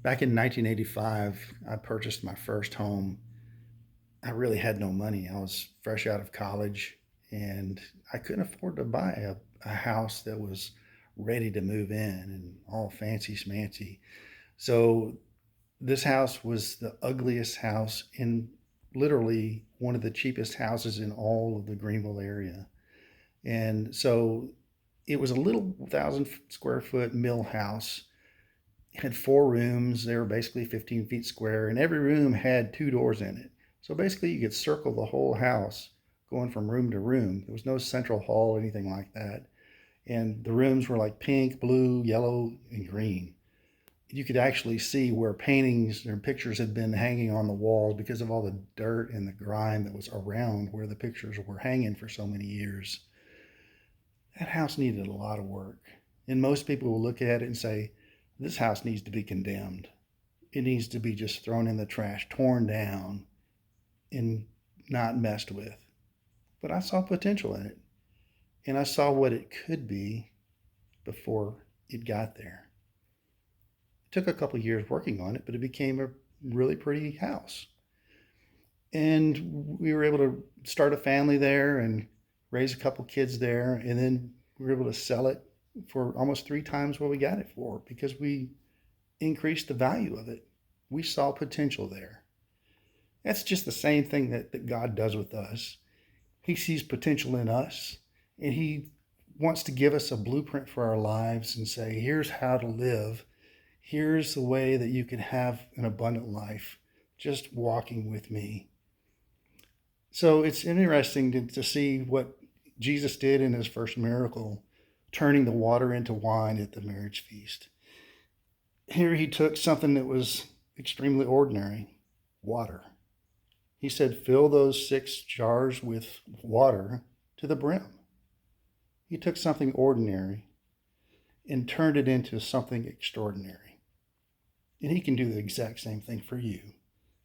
Back in 1985, I purchased my first home. I really had no money. I was fresh out of college and I couldn't afford to buy a house that was ready to move in and all fancy schmancy. So this house was the ugliest house in literally one of the cheapest houses in all of the Greenville area. And so it was a little 1,000 square foot mill house. It had 4 rooms. They were basically 15 feet square, and every room had 2 doors in it. So basically, you could circle the whole house going from room to room. There was no central hall or anything like that. And the rooms were like pink, blue, yellow, and green. You could actually see where paintings or pictures had been hanging on the walls because of all the dirt and the grime that was around where the pictures were hanging for so many years. That house needed a lot of work. And most people will look at it and say, this house needs to be condemned. It needs to be just thrown in the trash, torn down, and not messed with. But I saw potential in it. And I saw what it could be before it got there. It took a couple of years working on it, but it became a really pretty house. And we were able to start a family there and raise a couple kids there. And then we were able to sell it for almost 3 times what we got it for because we increased the value of it. We saw potential there. That's just the same thing that God does with us. He sees potential in us and He wants to give us a blueprint for our lives and say, here's how to live. Here's the way that you can have an abundant life just walking with me. So it's interesting to see what Jesus did in his first miracle, turning the water into wine at the marriage feast. Here he took something that was extremely ordinary, water. He said, fill those 6 jars with water to the brim. He took something ordinary and turned it into something extraordinary. And he can do the exact same thing for you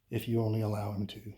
if you only allow him to.